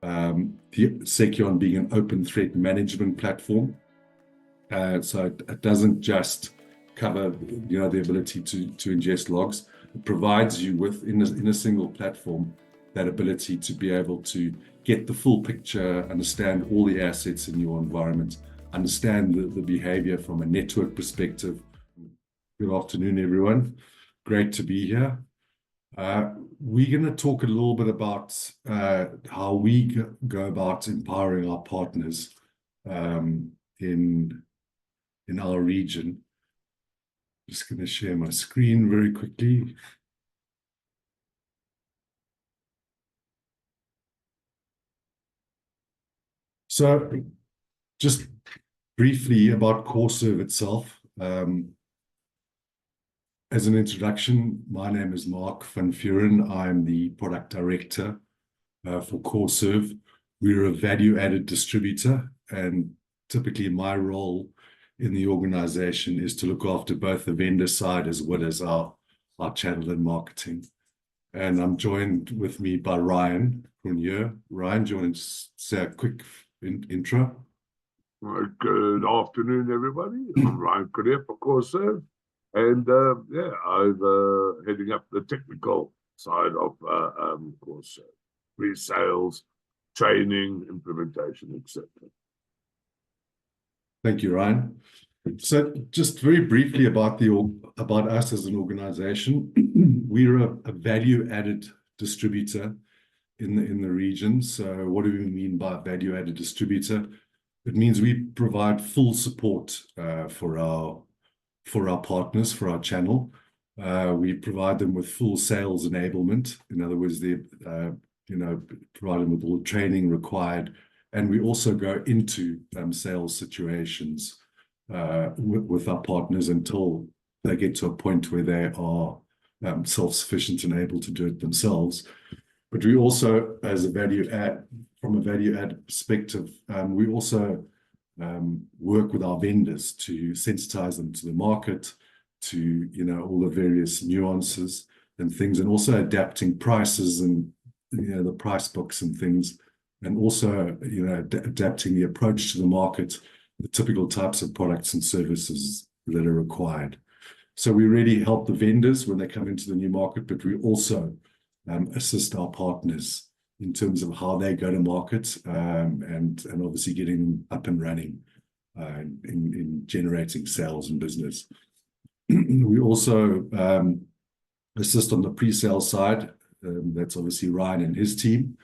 The Seceon being an open threat management platform. So it doesn't just cover, the ability to ingest logs. It provides you with, in a single platform, that ability to be able to get the full picture, understand all the assets in your environment, understand the behavior from a network perspective. Good afternoon, everyone. Great to be here. We're going to talk a little bit about how we go about empowering our partners in our region. Just going to share my screen very quickly. So just briefly about CorrServe itself. As an introduction, my name is Mark van Vuuren. I'm the product director for CorrServe. We're a value-added distributor, and typically my role in the organization is to look after both the vendor side as well as our channel and marketing. And I'm joined with me by Ryan Cronje. Ryan, do you want to say a quick intro? Good afternoon, everybody. I'm Ryan Cronje for CorrServe. And I'm heading up the technical side of CorrServe, pre-sales, training, implementation, etc. Thank you, Ryan. So just very briefly about us as an organization, we're a value-added distributor in the region. So what do we mean by value-added distributor? It means we provide full support for our partners, for our channel. We provide them with full sales enablement. In other words, they provide them with all the training required. And we also go into sales situations with our partners until they get to a point where they are self-sufficient and able to do it themselves. But we also, as from a value add perspective, we also work with our vendors to sensitize them to the market, to all the various nuances and things, and also adapting prices and the price books and things, and also adapting the approach to the market, the typical types of products and services that are required. So we really help the vendors when they come into the new market, but we also assist our partners in terms of how they go to market, and obviously getting them up and running in generating sales and business. We also assist on the pre-sale side. That's obviously Ryan and his team.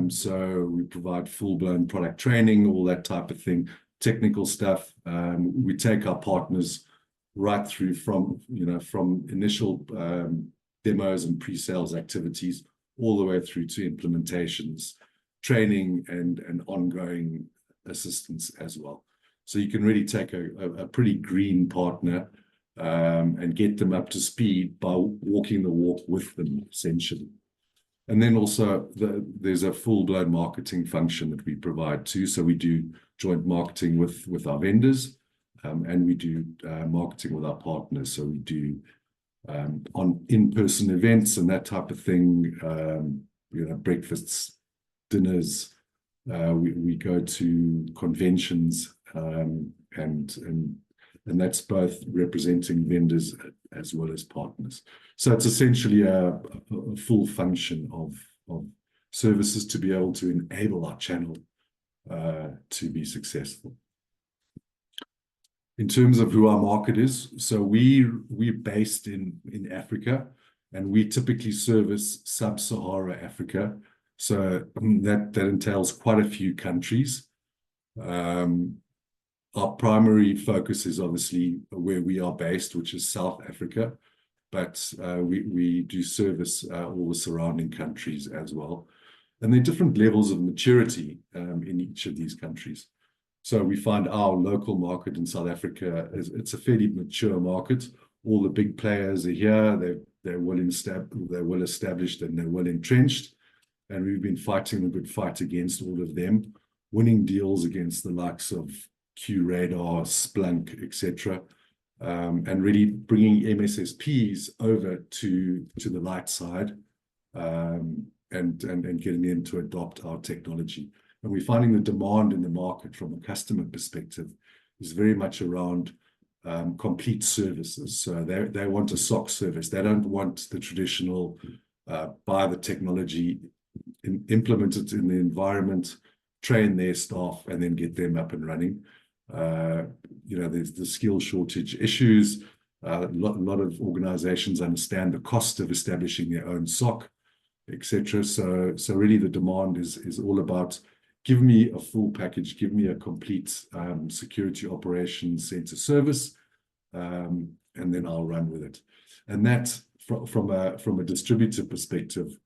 So we provide full-blown product training, all that type of thing, technical stuff. We take our partners right through from initial demos and pre-sales activities all the way through to implementations, training, and ongoing assistance as well. So you can really take a pretty green partner and get them up to speed by walking the walk with them, essentially. And then also there's a full-blown marketing function that we provide too. So we do joint marketing with our vendors, and we do marketing with our partners. So we do on in-person events and that type of thing, breakfasts, dinners. We go to conventions, and that's both representing vendors as well as partners. So it's essentially a full function of services to be able to enable our channel to be successful. In terms of who our market is, so we're based in Africa, and we typically service sub-Sahara Africa. So that entails quite a few countries. Our primary focus is obviously where we are based, which is South Africa, but we do service all the surrounding countries as well. And there are different levels of maturity in each of these countries. So we find our local market in South Africa it's a fairly mature market. All the big players are here. They're well established and they're well entrenched. And we've been fighting a good fight against all of them, winning deals against the likes of QRadar, Splunk, etc., and really bringing MSSPs over to the light side, and getting them to adopt our technology. And we're finding the demand in the market from a customer perspective is very much around complete services. So they want a SOC service. They don't want the traditional buy the technology, implement it in the environment, train their staff, and then get them up and running. There's the skill shortage issues. A lot of organizations understand the cost of establishing their own SOC, etc. So really the demand is all about, give me a full package, give me a complete security operations center service, and then I'll run with it. And that, from a distributor perspective,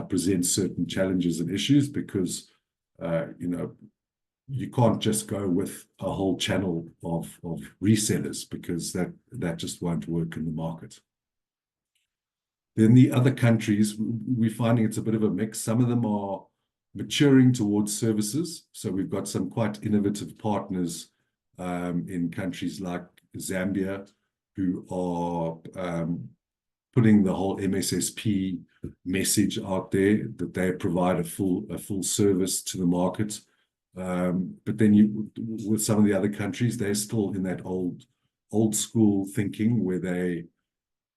presents certain challenges and issues because you can't just go with a whole channel of resellers, because that just won't work in the market. Then the other countries, we're finding it's a bit of a mix. Some of them are maturing towards services. So we've got some quite innovative partners in countries like Zambia who are putting the whole MSSP message out there, that they provide a full service to the market. But then with some of the other countries, they're still in that old school thinking where they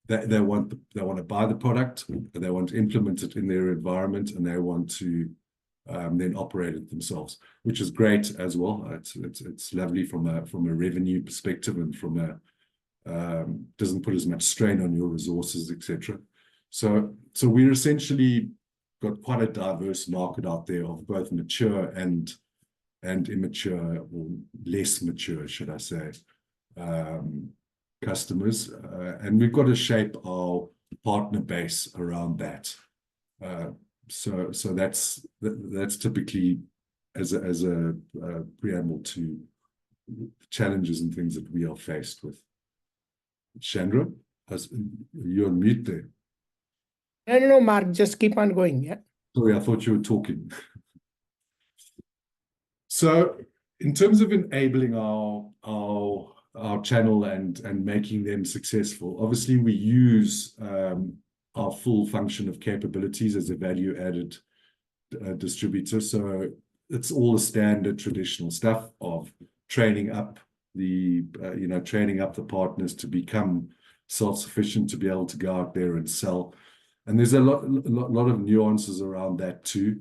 want to buy the product, they want to implement it in their environment, and they want to then operate it themselves, which is great as well. It's lovely from a revenue perspective, and from a doesn't put as much strain on your resources, etc. So we're essentially got quite a diverse market out there of both mature and immature, or less mature, should I say, customers, and we've got to shape our partner base around that. So that's typically as a preamble to challenges and things that we are faced with. Chandra, you're on mute there. No, Mark, just keep on going. Yeah. Sorry, I thought you were talking. So in terms of enabling our channel and making them successful, obviously we use our full function of capabilities as a value-added distributor. So it's all the standard traditional stuff of training up the partners to become self-sufficient, to be able to go out there and sell. And there's a lot of nuances around that too.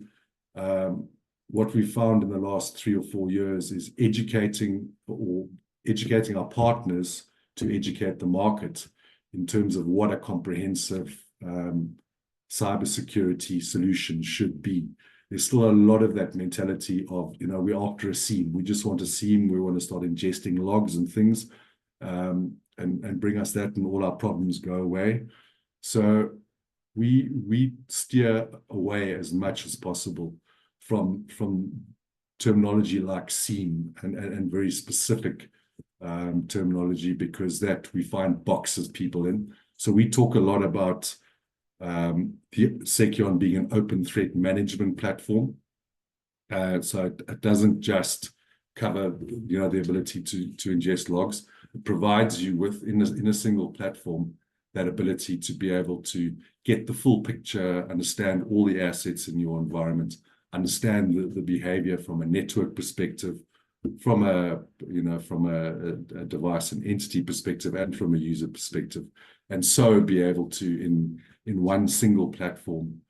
What we found in the last 3 or 4 years is educating our partners to educate the market in terms of what a comprehensive cybersecurity solution should be. There's still a lot of that mentality of, we're after a SIEM. We just want a SIEM. We want to start ingesting logs and things, and bring us that, and all our problems go away. So we steer away as much as possible from terminology like SIEM and very specific terminology, because that we find boxes people in. So we talk a lot about the Seceon being an open threat management platform. So it doesn't just cover the ability to ingest logs. It provides you with, in a single platform, that ability to be able to get the full picture, understand all the assets in your environment, understand the behavior from a network perspective, from a device and entity perspective, and from a user perspective, and so be able to in one single platform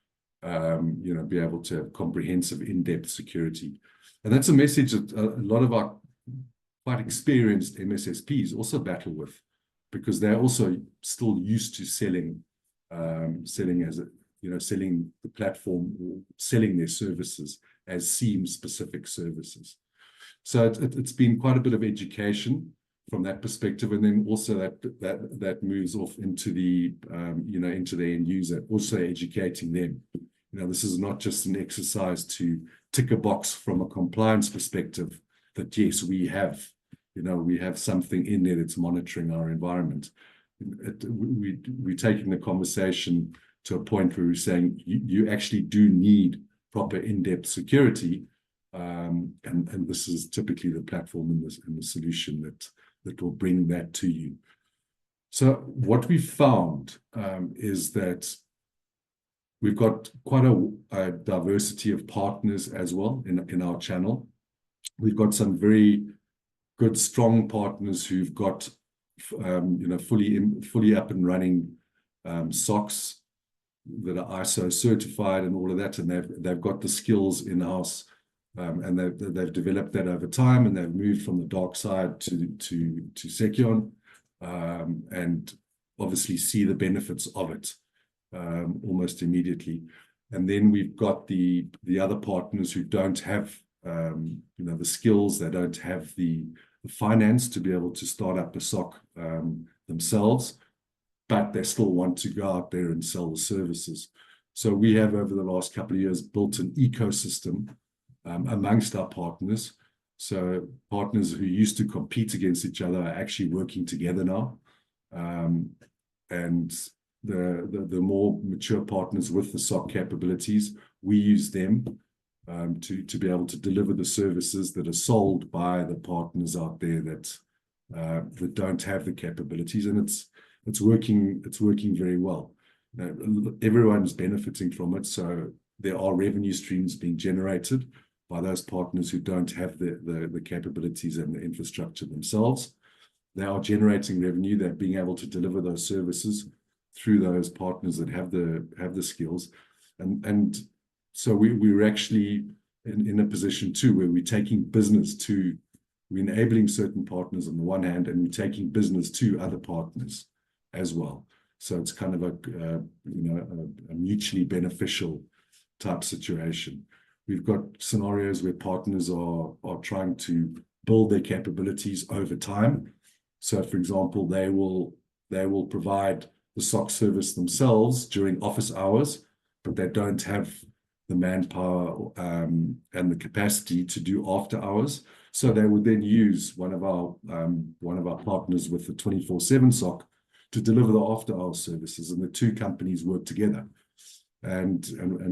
be able to have comprehensive, in-depth security. And that's a message that a lot of our quite experienced MSSPs also battle with, because they're also still used to selling the platform, or selling their services as SIEM-specific services. So it's been quite a bit of education from that perspective, and then also that moves off into the into the end user, also educating them. This is not just an exercise to tick a box from a compliance perspective that yes, we have something in there that's monitoring our environment. We're taking the conversation to a point where we're saying you actually do need proper in-depth security, and this is typically the platform and the solution that will bring that to you. So what we found is that We've got quite a diversity of partners as well in our channel. We've got some very good, strong partners who've got fully up and running SOCs that are ISO certified and all of that, and they've got the skills in-house, and they've developed that over time, and they've moved from the dark side to Seceon, and obviously see the benefits of it almost immediately. And then we've got the other partners who don't have the skills, they don't have the finance to be able to start up a SOC themselves, but they still want to go out there and sell the services. So we have, over the last couple of years, built an ecosystem amongst our partners. So partners who used to compete against each other are actually working together now. And the more mature partners with the SOC capabilities, we use them to be able to deliver the services that are sold by the partners out there that don't have the capabilities, and it's working very well. Everyone's benefiting from it, so there are revenue streams being generated by those partners who don't have the capabilities and the infrastructure themselves. They are generating revenue. They're being able to deliver those services through those partners that have the skills, and so we're actually in a position too where we're taking business to, we're enabling certain partners on the one hand, and we're taking business to other partners as well. So it's kind of a mutually beneficial type situation. We've got scenarios where partners are trying to build their capabilities over time. So, for example, they will provide the SOC service themselves during office hours, but they don't have the manpower and the capacity to do after hours. So they would then use one of our partners with the 24/7 SOC to deliver the after-hours services, and the two companies work together. And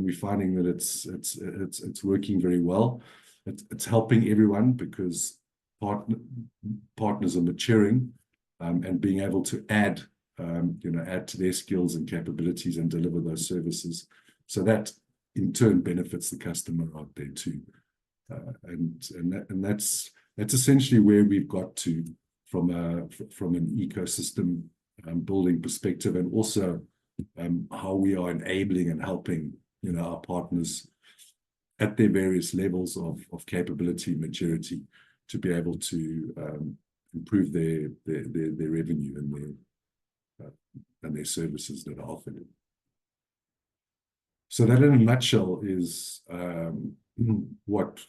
we're finding that it's working very well. It's helping everyone because partners are maturing and being able to add to their skills and capabilities and deliver those services. So that in turn benefits the customer out there too. And that's essentially where we've got to from an ecosystem building perspective, and also how we are enabling and helping our partners at their various levels of capability and maturity to be able to improve their revenue and their services that are offered. So that in a nutshell is what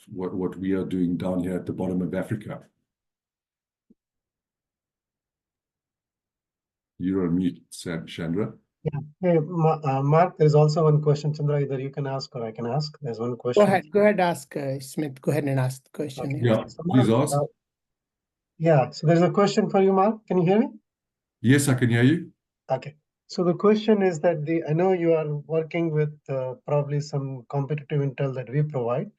we are doing down here at the bottom of Africa. You're on mute, Chandra. Yeah. Hey, Mark, there's also one question, Chandra, either you can ask or I can ask. There's one question. Go ahead, ask Smith. Go ahead and ask the question. Okay. Yeah, so please Mark, ask. Yeah, so there's a question for you, Mark. Can you hear me? Yes, I can hear you. Okay. So the question is that I know you are working with probably some competitive intel that we provide,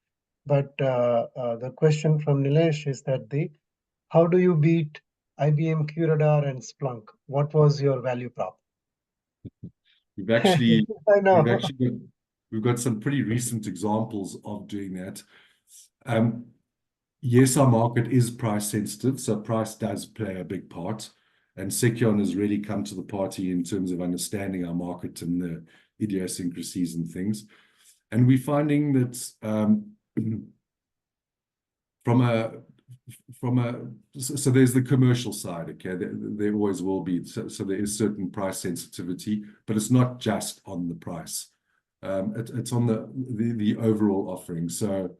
but the question from Nilesh is that how do you beat IBM QRadar and Splunk? What was your value prop? We've actually, I know. we've got some pretty recent examples of doing that. Yes, our market is price sensitive, so price does play a big part. And Seceon has really come to the party in terms of understanding our market and the idiosyncrasies and things. And we're finding that so there's the commercial side, okay? There always will be. So there is certain price sensitivity, but it's not just on the price. It's on the overall offering. So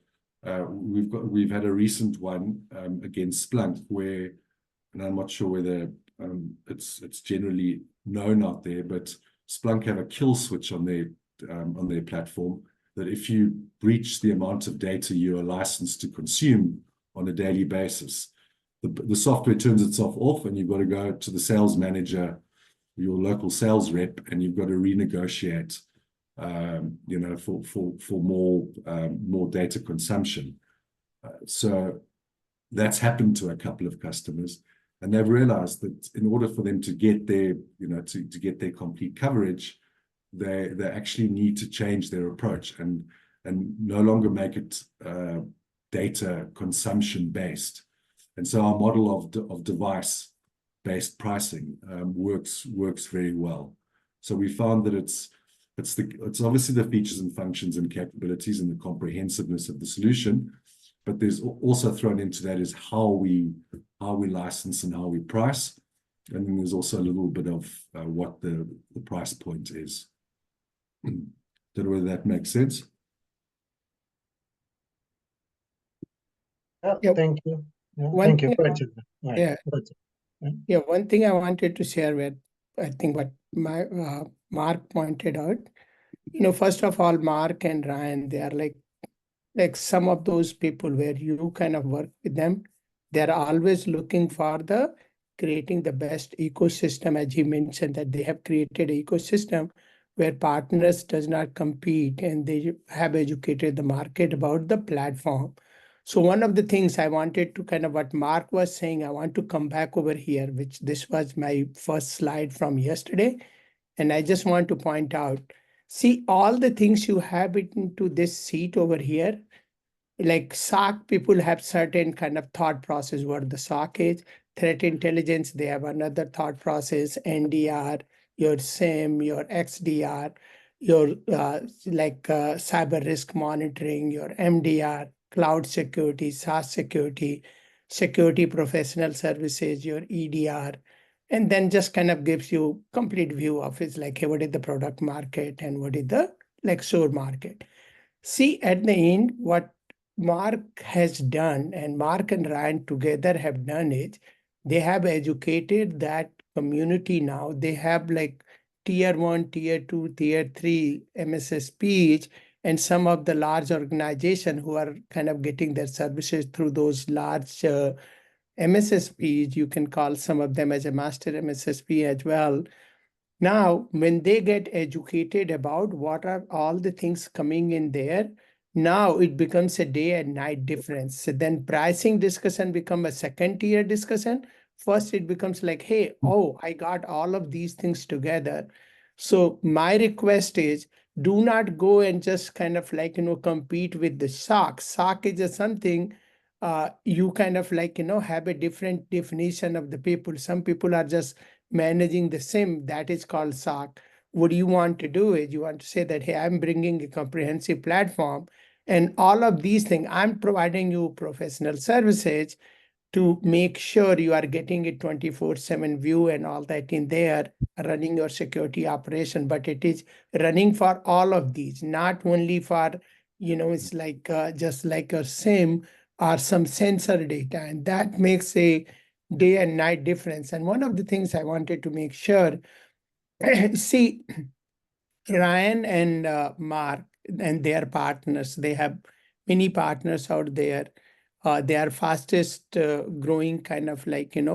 we've had a recent one against Splunk where, and I'm not sure whether it's generally known out there, but Splunk have a kill switch on their platform that if you breach the amount of data you are licensed to consume on a daily basis, the software turns itself off, and you've got to go to the sales manager, your local sales rep, and you've got to renegotiate, for more data consumption. So that's happened to a couple of customers, and they've realized that in order for them to get their, to get their complete coverage, they actually need to change their approach and no longer make it data consumption based. And so our model of device based pricing works very well. So we found that it's obviously the features and functions and capabilities and the comprehensiveness of the solution, but there's also thrown into that is how we license and how we price. And then there's also a little bit of what the price point is. Don't know whether that makes sense. Yeah, thank you. Yeah, thank you. Yeah, one thing I wanted to share with, I think what my Mark pointed out, first of all, Mark and Ryan, they are like some of those people where you kind of work with them. They're always looking for creating the best ecosystem. As he mentioned, that they have created an ecosystem where partners does not compete, and they have educated the market about the platform. So one of the things I wanted to kind of what Mark was saying, I want to come back over here, which this was my first slide from yesterday. And I just want to point out, see all the things you have into this seat over here, like SOC, people have certain kind of thought process what the SOC is. Threat intelligence, they have another thought process, NDR, your SIM, your XDR, your cyber risk monitoring, your MDR, cloud security, SaaS security, security professional services, your EDR, and then just kind of gives you complete view of it's like, hey, what is the product market and what is the SOAR market. See, at the end, what Mark has done and Mark and Ryan together have done is they have educated that community now. They have like tier 1, tier 2, tier 3 MSSPs and some of the large organizations who are kind of getting their services through those large MSSPs. You can call some of them as a master MSSP as well. Now, when they get educated about what are all the things coming in there, now it becomes a day and night difference. So then pricing discussion become a second tier discussion. First, it becomes like, hey, oh, I got all of these things together. So my request is do not go and just kind of compete with the SOC. SOC is just something you kind of have a different definition of the people. Some people are just managing the SIM, that is called SOC. What you want to do is you want to say that, hey, I'm bringing a comprehensive platform and all of these things, I'm providing you professional services to make sure you are getting a 24/7 view and all that in there, running your security operation, but it is running for all of these, not only for, it's like just like a SIM or some sensor data, and that makes a day and night difference. And one of the things I wanted to make sure, see, Ryan and Mark and their partners, they have many partners out there. They are fastest growing kind of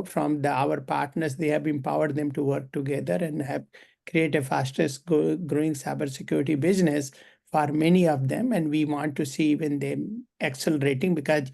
from our partners, they have empowered them to work together and have created a fastest growing cybersecurity business for many of them. And we want to see even them accelerating, because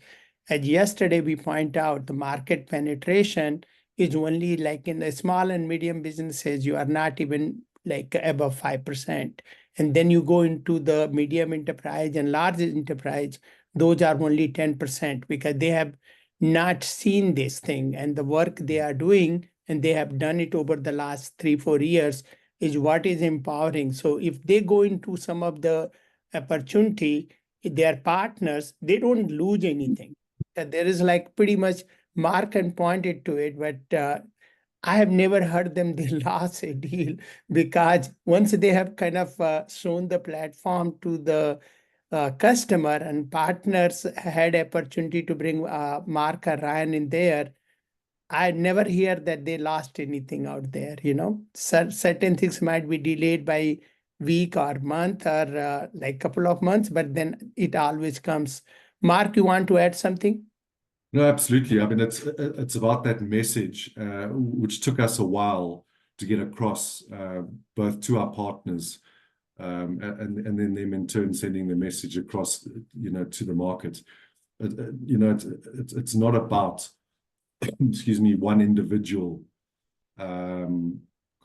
as yesterday we point out, the market penetration is only like in the small and medium businesses, you are not even like above 5%. And then you go into the medium enterprise and large enterprise, those are only 10% because they have not seen this thing, and the work they are doing, and they have done it over the last 3-4 years, is what is empowering. So if they go into some of the opportunity, their partners, they don't lose anything. There is like pretty much Mark and pointed to it, but I have never heard them they lost a deal, because once they have kind of shown the platform to the customer and partners had opportunity to bring Mark or Ryan in there, I never hear that they lost anything out there. Certain things might be delayed by week or month or like couple of months, but then it always comes. Mark, you want to add something? No, absolutely. I mean, it's about that message, which took us a while to get across, both to our partners, and then them in turn sending the message across, to the market. It's not about, excuse me, one individual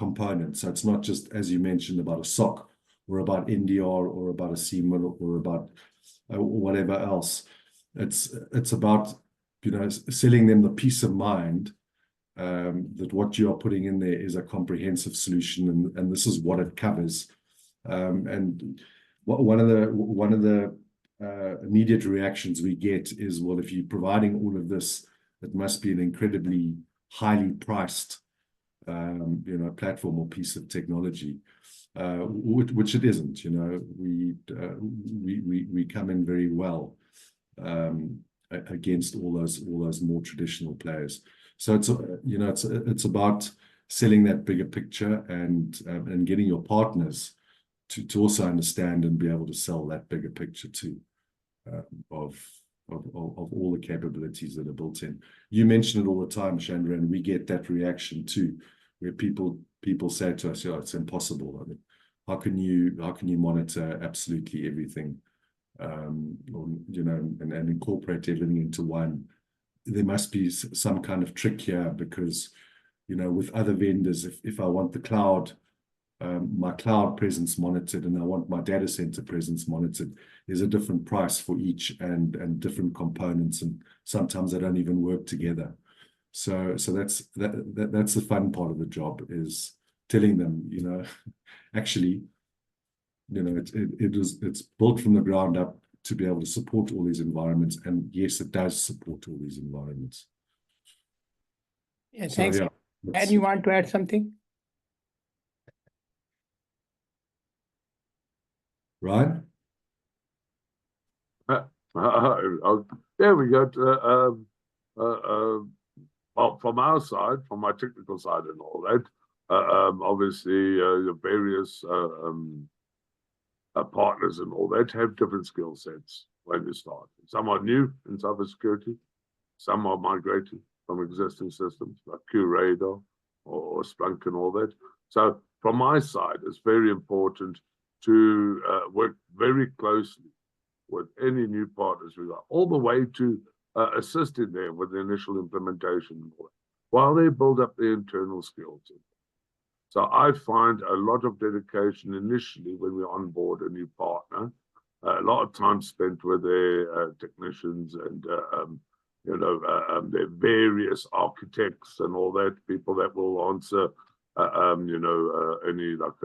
component. So it's not just, as you mentioned, about a SOC or about NDR or about a CML or about whatever else. It's about, you know, selling them the peace of mind that what you are putting in there is a comprehensive solution, and this is what it covers. And one of the immediate reactions we get is, well, if you're providing all of this, it must be an incredibly highly priced, you know, platform or piece of technology, which it isn't. You know, we come in very well against all those more traditional players. So it's, you know, it's about selling that bigger picture and getting your partners to also understand and be able to sell that bigger picture too, of all the capabilities that are built in. You mention it all the time, Chandra, and we get that reaction too, where people say to us, "Oh, it's impossible. I mean, how can you monitor absolutely everything, or, you know, and incorporate everything into one? There must be some kind of trick here, because, you know, with other vendors, if I want the cloud, my cloud presence monitored, and I want my data center presence monitored, there's a different price for each and different components, and sometimes they don't even work together." So that's the fun part of the job, is telling them, you know, actually, you know, it's built from the ground up to be able to support all these environments, and yes, it does support all these environments. Yeah, So, thanks. yeah, And you want to add something? Ryan? There we go. Well, from our side, from my technical side and all that, obviously the various partners and all that have different skill sets when you start. Some are new in cybersecurity, some are migrating from existing systems like QRadar or Splunk and all that. So from my side, it's very important to work very closely with any new partners we got, all the way to assisting them with the initial implementation while they build up their internal skills. So I find a lot of dedication initially when we onboard a new partner, a lot of time spent with their technicians and you know, their various architects and all that, people that will answer you know, any like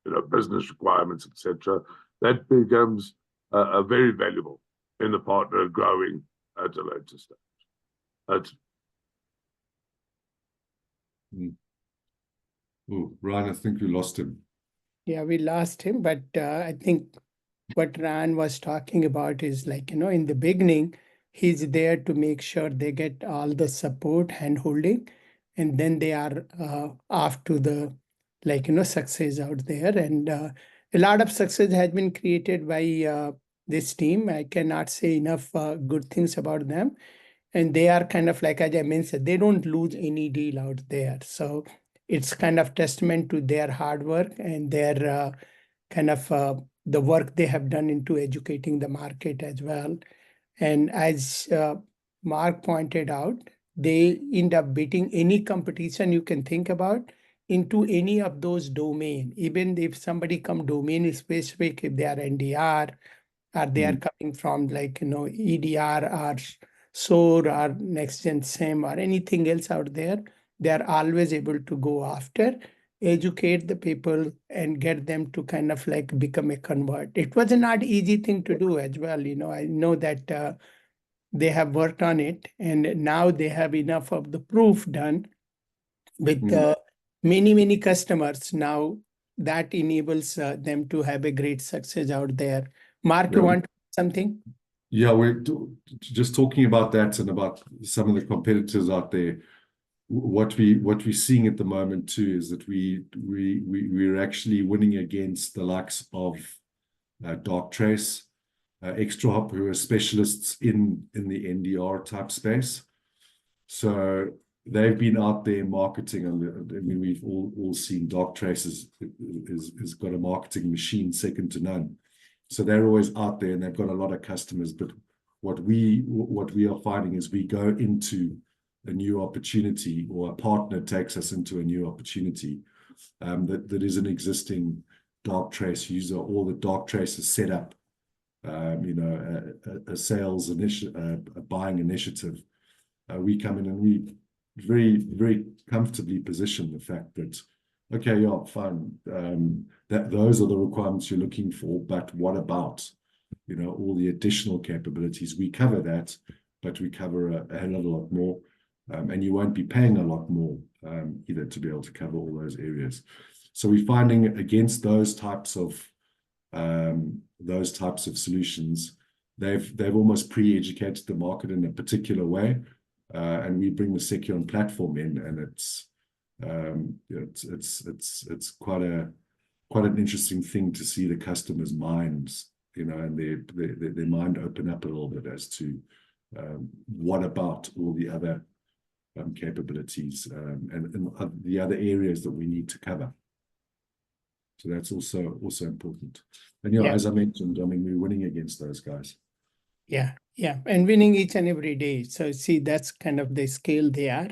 you know, business requirements, etc. That becomes very valuable in the partner growing at a later stage. Oh, Ryan, I think we lost him. Yeah, we lost him, but I think what Ryan was talking about is, like, you know, in the beginning, he's there to make sure they get all the support, hand holding, and then they are off to the, like, you know, success out there. And a lot of success has been created by this team. I cannot say enough good things about them. And they are kind of, like, as I mentioned, they don't lose any deal out there. So it's kind of testament to their hard work and their kind of the work they have done into educating the market as well. And as Mark pointed out, they end up beating any competition you can think about into any of those domain. Even if somebody come domain specific, if they are NDR, or they are coming from, like, you know, EDR or SOAR or next-gen SIEM or anything else out there, they are always able to go after, educate the people, and get them to kind of like become a convert. It was a not easy thing to do as well. You know, I know that they have worked on it, and now they have enough of the proof done with many customers now that enables them to have a great success out there. Mark, you want something? Yeah, we're just talking about that and about some of the competitors out there. What we're seeing at the moment too is that we're actually winning against the likes of Darktrace, Extrahop, who are specialists in the NDR type space. So they've been out there marketing. I mean, we've all seen Darktrace is got a marketing machine second to none. So they're always out there and they've got a lot of customers. But what we are finding is we go into a new opportunity, or a partner takes us into a new opportunity, that is an existing Darktrace user, or the Darktrace is set up, a sales initiative, a buying initiative. We come in and we very, very comfortably position the fact that, okay, yeah, fine, that those are the requirements you're looking for, but what about, all the additional capabilities? We cover that, but we cover a hell of a lot more, and you won't be paying a lot more either to be able to cover all those areas. So we're finding against those types of solutions, they've almost pre-educated the market in a particular way, and we bring the Seceon platform in, and it's quite an interesting thing to see the customers' minds, and their mind open up a little bit as to what about all the other capabilities and the other areas that we need to cover. So that's also important. And as I mentioned, I mean, we're winning against those guys. Yeah, and winning each and every day. So see, that's kind of the scale they are.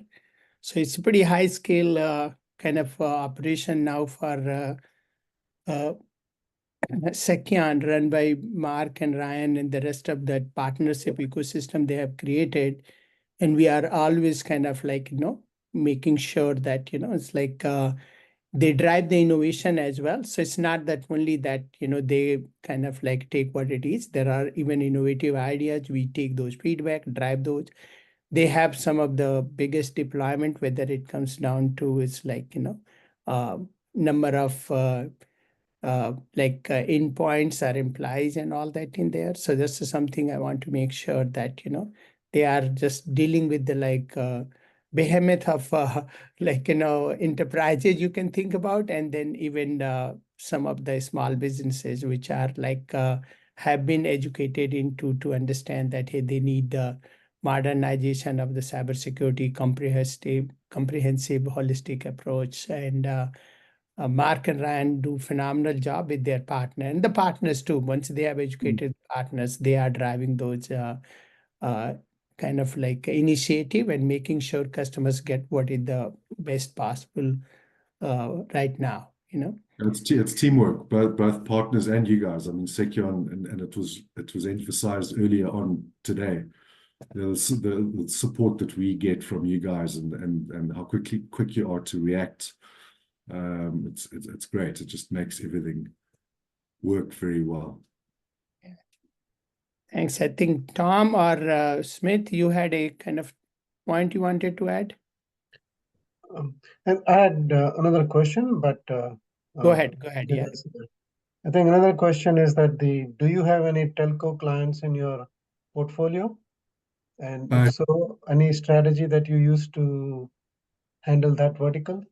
So it's a pretty high scale kind of operation now for Seceon, run by Mark and Ryan and the rest of that partnership ecosystem they have created. And we are always kind of like, making sure that, it's like they drive the innovation as well. So it's not that only that, they kind of like take what it is. There are even innovative ideas. We take those feedback, drive those. They have some of the biggest deployment, whether it comes down to it's like, number of endpoints or implies and all that in there. So this is something I want to make sure that, they are just dealing with the behemoth of enterprises you can think about, and then even some of the small businesses which are have been educated into to understand that, hey, they need the modernization of the cybersecurity comprehensive holistic approach. And Mark and Ryan do phenomenal job with their partner, and the partners too. Once they have educated partners, they are driving those kind of initiative and making sure customers get what is the best possible right now. It's teamwork, both partners and you guys. I mean, Seceon, and it was emphasized earlier on today, the support that we get from you guys, and how quick you are to react. It's great. It just makes everything work very well. Thanks. I think Tom or Smith, you had a kind of point you wanted to add? And I had another question, but go ahead. Yeah. I think another question is that do you have any telco clients in your portfolio? And if so, any strategy that you use to handle that vertical?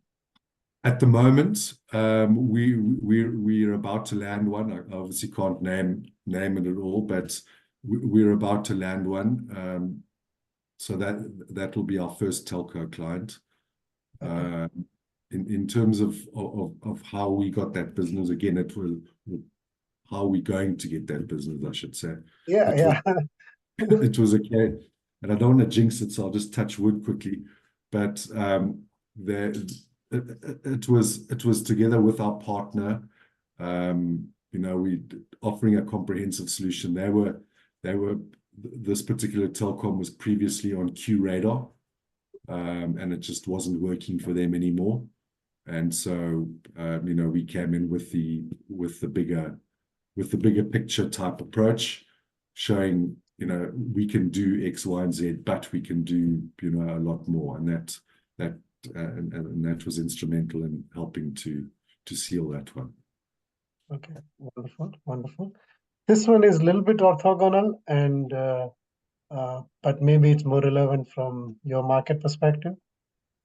At the moment, we're about to land one. I obviously can't name it at all, but we're about to land one. So that will be our first telco client. Okay. In terms of how we got that business, again, it was how we going to get that business, I should say. Yeah. It was okay, and I don't want to jinx it, so I'll just touch wood quickly. But it was together with our partner. We offering a comprehensive solution. This particular telecom was previously on QRadar, and it just wasn't working for them anymore. And so we came in with the bigger picture type approach, showing we can do X, Y, and Z, but we can do a lot more, and that was instrumental in helping to seal that one. Okay, wonderful. This one is a little bit orthogonal, and but maybe it's more relevant from your market perspective.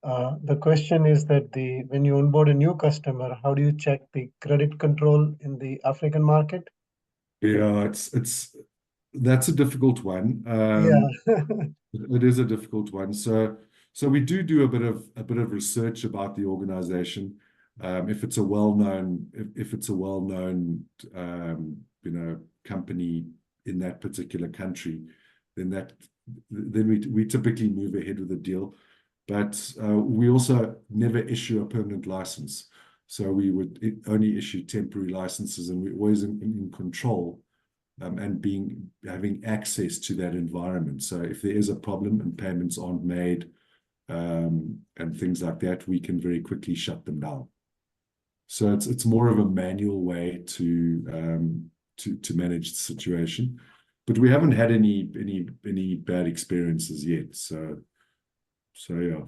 The question is that when you onboard a new customer, how do you check the credit control in the African market? Yeah, that's a difficult one. It is a difficult one. So we do a bit of research about the organization. If it's a well-known company in that particular country, then then we typically move ahead with the deal. But we also never issue a permanent license. So we would only issue temporary licenses, and we're always in control and having access to that environment. So if there is a problem and payments aren't made and things like that, we can very quickly shut them down. So it's more of a manual way to manage the situation, but we haven't had any bad experiences yet. So yeah,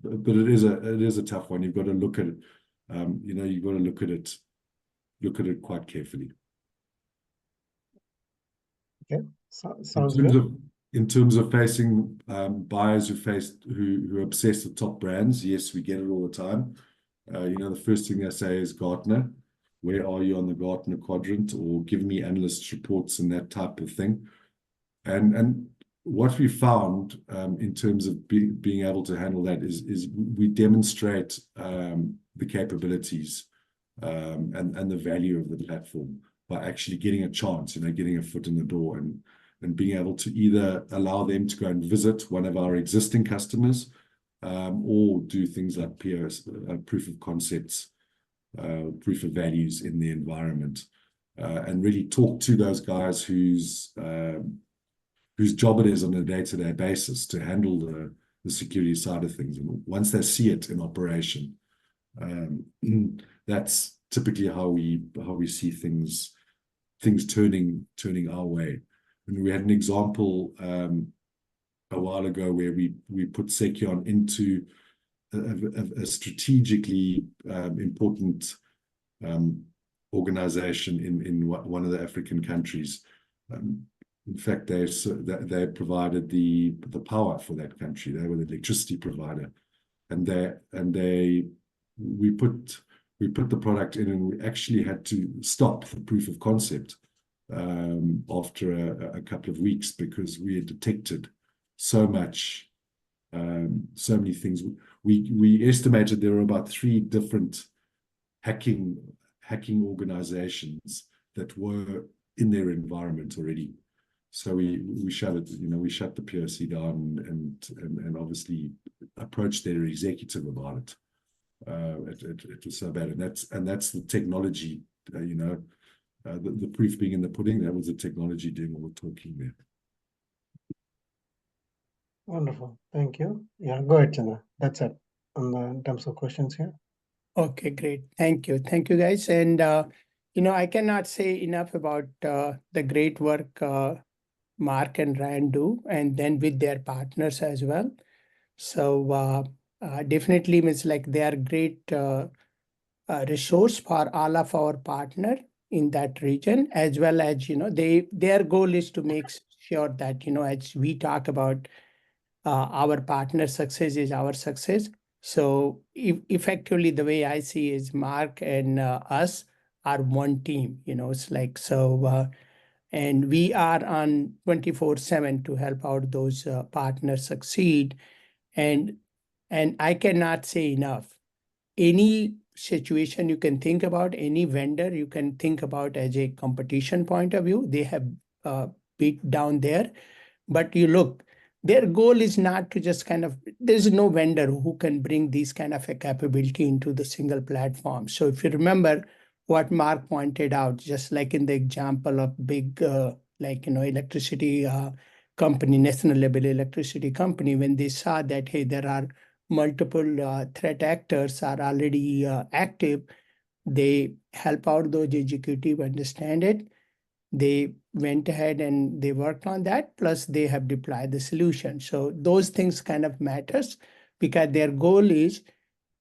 but it is a tough one. You've got to look at it. You've got to look at it quite carefully. Okay, sounds good. In terms of facing buyers who are obsessed with top brands, yes, we get it all the time. The first thing they say is Gartner. Where are you on the Gartner quadrant? Or give me analyst reports and that type of thing. And what we found in terms of being able to handle that is we demonstrate the capabilities and the value of the platform by actually getting a chance, getting a foot in the door and being able to either allow them to go and visit one of our existing customers or do things like proof of concepts, proof of values in the environment, and really talk to those guys whose job it is on a day-to-day basis to handle the security side of things. And once they see it in operation, that's typically how we see things turning our way. And we had an example a while ago where we put Seceon into a strategically important organization in one of the African countries. In fact, they provided the power for that country. They were the electricity provider, and we put the product in, and we actually had to stop the proof of concept after a couple of weeks because we had detected so many things. We estimated there were about 3 different hacking organizations that were in their environment already. So we shut it, we shut the POC down and obviously approached their executive about it. It was so bad, and that's the technology, the proof being in the pudding. That was the technology doing all the talking there. Wonderful, thank you. Yeah, go ahead, Chandra. That's it in terms of questions here. Okay, great. Thank you, guys. And I cannot say enough about the great work Mark and Ryan do, and then with their partners as well. So definitely means like they are great resource for all of our partner in that region, as well as their goal is to make sure that as we talk about our partner success is our success. So effectively the way I see is Mark and us are one team. It's like so. And we are on 24/7 to help out those partners succeed. And I cannot say enough. Any situation you can think about, any vendor you can think about as a competition point of view, they have beat down there. But you look, their goal is not to just there's no vendor who can bring these kind of a capability into the single platform. So if you remember, what Mark pointed out, just like in the example of big, electricity company, national level electricity company, when they saw that, hey, there are multiple threat actors are already active, they help out those executive understand it. They went ahead and they worked on that, plus they have deployed the solution. So those things kind of matters because their goal is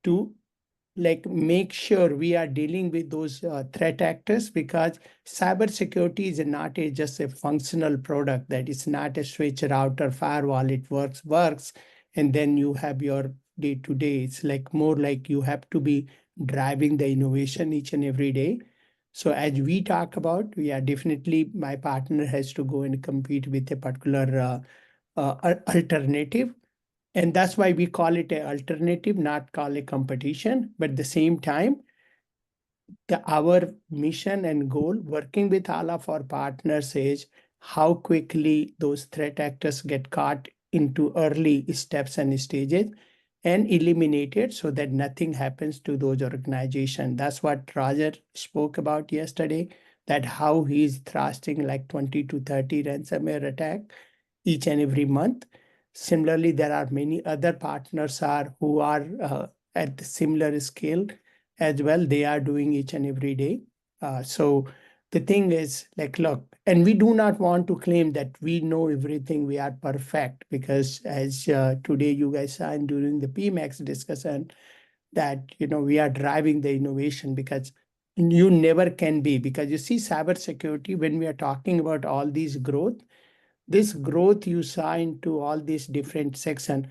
to make sure we are dealing with those threat actors, because cybersecurity is not just a functional product, that is not a switch, router, firewall. It works, and then you have your day-to-day. It's more like you have to be driving the innovation each and every day. So as we talk about, we are definitely, my partner has to go and compete with a particular alternative. And that's why we call it an alternative, not call it competition. But at the same time, our mission and goal, working with all of our partners, is how quickly those threat actors get caught into early steps and stages and eliminated so that nothing happens to those organizations. That's what Roger spoke about yesterday, that how he's thrusting like 20 to 30 ransomware attack each and every month. Similarly, there are many other partners who are at the similar scale as well. They are doing each and every day. So the thing is, like, look, and we do not want to claim that we know everything, we are perfect, because as today you guys saw during the PMAX discussion, that, you know, we are driving the innovation, because you never can be, because you see cybersecurity, when we are talking about all these growth, this growth you saw into all these different sections,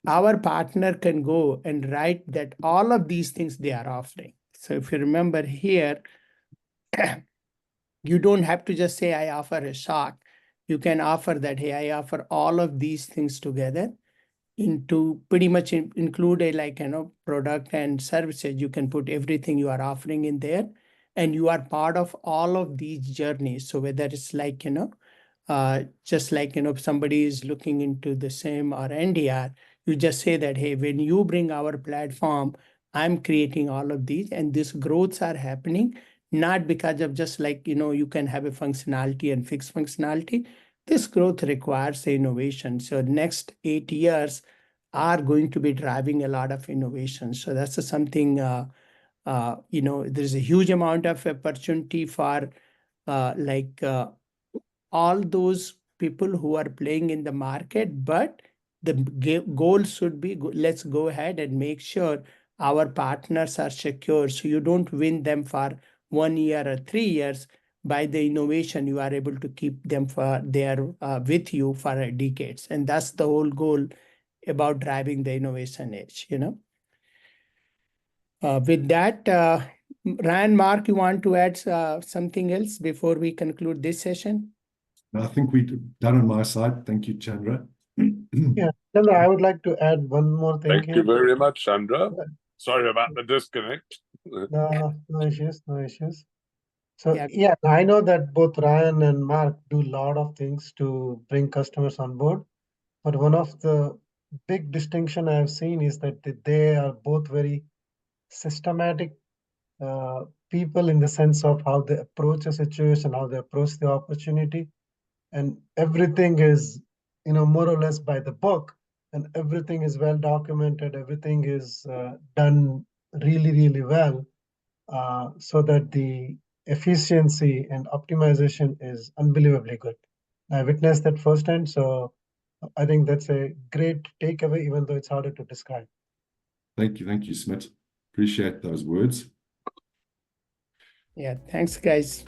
our partner can go and write that all of these things they are offering. So if you remember here, you don't have to just say, I offer a SOC. You can offer that, hey, I offer all of these things together into pretty much include a, like, you know, product and services. You can put everything you are offering in there, and you are part of all of these journeys. So whether it's like, you know, just like, you know, if somebody is looking into the SIEM or NDR, you just say that, hey, when you bring our platform, I'm creating all of these, and these growths are happening, not because of just like, you know, you can have a functionality and fixed functionality. This growth requires innovation. So next 8 years are going to be driving a lot of innovation. So that's something, you know, there's a huge amount of opportunity for all those people who are playing in the market, but the goal should be, let's go ahead and make sure our partners are secure. So you don't win them for 1 year or 3 years. By the innovation, you are able to keep them for there with you for decades. And that's the whole goal about driving the innovation edge, you know. With that, Ryan, Mark, you want to add something else before we conclude this session? I think we've done on my side. Thank you, Chandra. Yeah, Chandra, I would like to add one more thing Thank here. you very much, Chandra. Sorry about the disconnect. No issues, no issues. So Yeah. yeah, I know that both Ryan and Mark do a lot of things to bring customers on board, but one of the big distinction I've seen is that they are both very systematic people in the sense of how they approach a situation, how they approach the opportunity, and everything is, you know, more or less by the book, and everything is well documented, everything is done really, really well, so that the efficiency and optimization is unbelievably good. I witnessed that firsthand, so I think that's a great takeaway, even though it's harder to describe. Thank you, Smit. Appreciate those words. Yeah, thanks, guys.